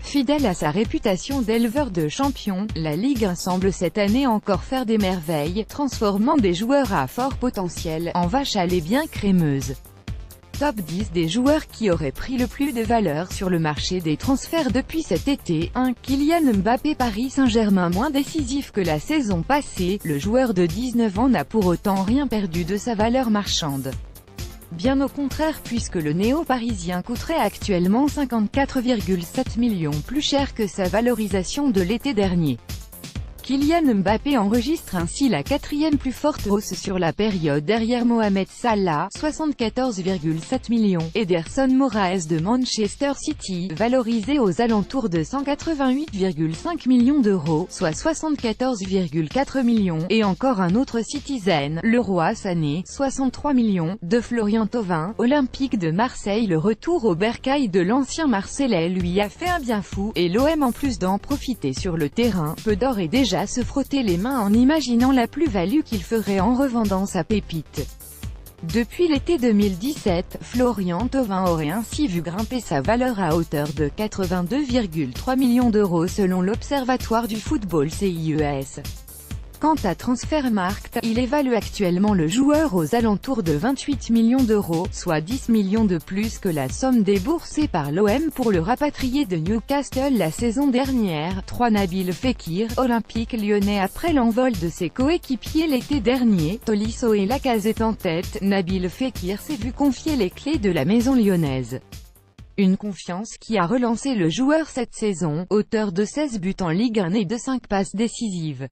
Fidèle à sa réputation d'éleveur de champions, la Ligue 1 semble cette année encore faire des merveilles, transformant des joueurs à fort potentiel en vaches à lait bien crémeuses. Top 10 des joueurs qui auraient pris le plus de valeur sur le marché des transferts depuis cet été. 1. Kylian Mbappé. Paris Saint-Germain. Moins décisif que la saison passée, le joueur de 19 ans n'a pour autant rien perdu de sa valeur marchande. Bien au contraire, puisque le néo-parisien coûterait actuellement 54,7 millions plus cher que sa valorisation de l'été dernier. Kylian Mbappé enregistre ainsi la quatrième plus forte hausse sur la période derrière Mohamed Salah, 74,7 millions, et Ederson Moraes de Manchester City, valorisé aux alentours de 188,5 millions d'euros, soit 74,4 millions, et encore un autre Citizen, Leroy Sané, 63 millions, de Florian Thauvin, Olympique de Marseille. Le retour au bercail de l'ancien Marseillais lui a fait un bien fou, et l'OM en plus d'en profiter sur le terrain, peut d'ores et déjà se frotter les mains en imaginant la plus-value qu'il ferait en revendant sa pépite. Depuis l'été 2017, Florian Thauvin aurait ainsi vu grimper sa valeur à hauteur de 82,3 millions d'euros selon l'Observatoire du football CIES. Quant à Transfermarkt, il évalue actuellement le joueur aux alentours de 28 millions d'euros, soit 10 millions de plus que la somme déboursée par l'OM pour le rapatrier de Newcastle la saison dernière. 3. Nabil Fekir. Olympique lyonnais. Après l'envol de ses coéquipiers l'été dernier, Tolisso et Lacazette en tête, Nabil Fekir s'est vu confier les clés de la maison lyonnaise. Une confiance qui a relancé le joueur cette saison, auteur de 16 buts en Ligue 1 et de 5 passes décisives.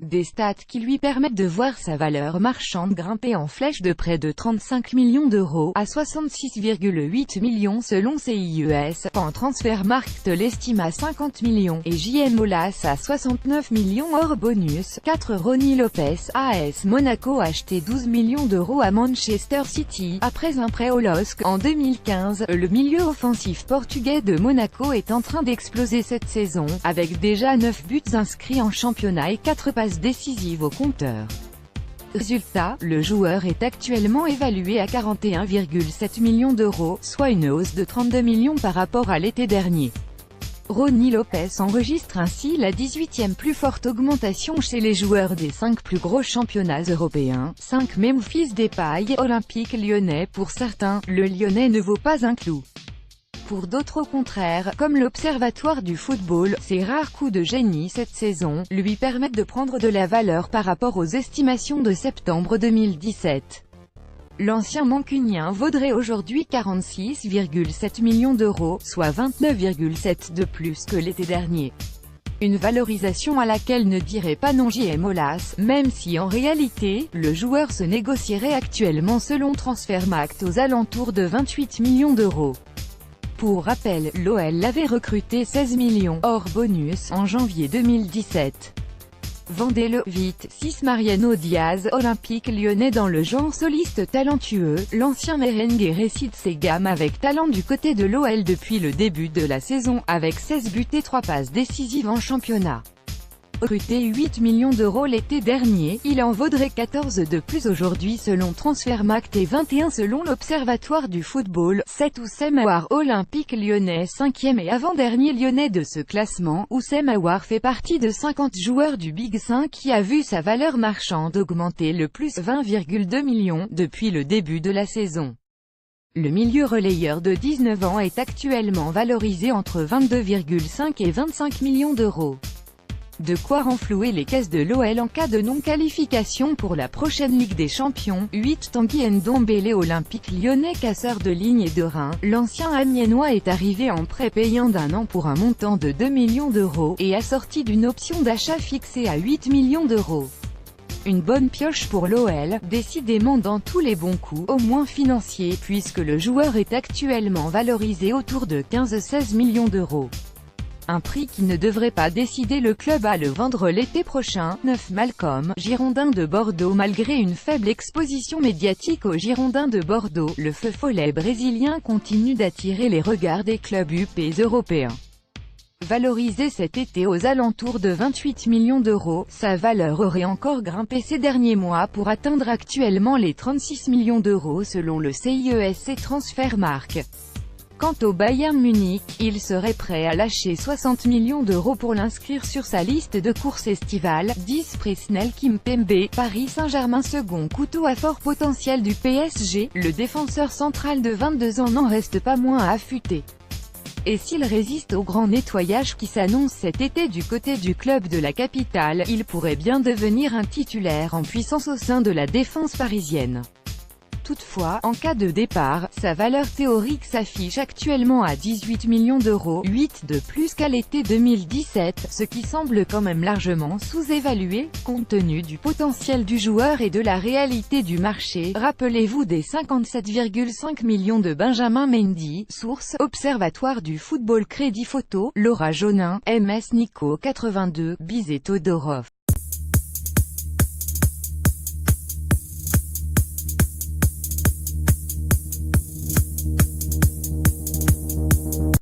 Des stats qui lui permettent de voir sa valeur marchande grimper en flèche de près de 35 millions d'euros, à 66,8 millions selon CIES, quand Transfermarkt l'estime à 50 millions, et JM Olas à 69 millions hors bonus. 4. Rony Lopes. AS Monaco a acheté 12 millions d'euros à Manchester City, après un prêt au LOSC en 2015. Le milieu offensif portugais de Monaco est en train d'exploser cette saison, avec déjà 9 buts inscrits en championnat et 4 passes décisive au compteur. Résultat, le joueur est actuellement évalué à 41,7 millions d'euros, soit une hausse de 32 millions par rapport à l'été dernier. Rony Lopes enregistre ainsi la 18e plus forte augmentation chez les joueurs des 5 plus gros championnats européens. 5. Memphis Depay. Olympique lyonnais. Pour certains, le lyonnais ne vaut pas un clou. Pour d'autres au contraire, comme l'Observatoire du football, ses rares coups de génie cette saison, lui permettent de prendre de la valeur par rapport aux estimations de septembre 2017. L'ancien mancunien vaudrait aujourd'hui 46,7 millions d'euros, soit 29,7 de plus que l'été dernier. Une valorisation à laquelle ne dirait pas non JM Olas, même si en réalité, le joueur se négocierait actuellement selon Transfermarkt aux alentours de 28 millions d'euros. Pour rappel, l'OL l'avait recruté 16 millions, hors bonus, en janvier 2017. Vendez-le vite. 6. Mariano Diaz. Olympique lyonnais. Dans le genre soliste talentueux, l'ancien merengue récite ses gammes avec talent du côté de l'OL depuis le début de la saison, avec 16 buts et 3 passes décisives en championnat. Recruté 8 millions d'euros l'été dernier, il en vaudrait 14 de plus aujourd'hui selon Transfermarkt et 21 selon l'Observatoire du football. 7. Oussem Aouar. Olympique lyonnais. 5e et avant-dernier lyonnais de ce classement, Oussem Aouar fait partie de 50 joueurs du Big 5 qui a vu sa valeur marchande augmenter le plus 20,2 millions depuis le début de la saison. Le milieu relayeur de 19 ans est actuellement valorisé entre 22,5 et 25 millions d'euros. De quoi renflouer les caisses de l'OL en cas de non-qualification pour la prochaine Ligue des Champions. 8. Tanguy Ndombele. Olympique lyonnais. Casseur de ligne et de rein, l'ancien amiénois est arrivé en prêt payant d'1 an pour un montant de 2 millions d'euros, et assorti d'une option d'achat fixée à 8 millions d'euros. Une bonne pioche pour l'OL, décidément dans tous les bons coups, au moins financiers, puisque le joueur est actuellement valorisé autour de 15-16 millions d'euros. Un prix qui ne devrait pas décider le club à le vendre l'été prochain. 9. Malcom. Girondins de Bordeaux. Malgré une faible exposition médiatique aux Girondins de Bordeaux, le feu follet brésilien continue d'attirer les regards des clubs UP européens. Valorisé cet été aux alentours de 28 millions d'euros, sa valeur aurait encore grimpé ces derniers mois pour atteindre actuellement les 36 millions d'euros selon le CIES et Transfermarkt. Quant au Bayern Munich, il serait prêt à lâcher 60 millions d'euros pour l'inscrire sur sa liste de courses estivales, 10 Presnel Kimpembe, Paris Saint-Germain second couteau à fort potentiel du PSG, le défenseur central de 22 ans n'en reste pas moins affûté. Et s'il résiste au grand nettoyage qui s'annonce cet été du côté du club de la capitale, il pourrait bien devenir un titulaire en puissance au sein de la défense parisienne. Toutefois, en cas de départ, sa valeur théorique s'affiche actuellement à 18 millions d'euros, 8 de plus qu'à l'été 2017, ce qui semble quand même largement sous-évalué, compte tenu du potentiel du joueur et de la réalité du marché. Rappelez-vous des 57,5 millions de Benjamin Mendy, source, Observatoire du football Crédit Photo, Laura Jonin, MS Nico 82, Bizet Todorov.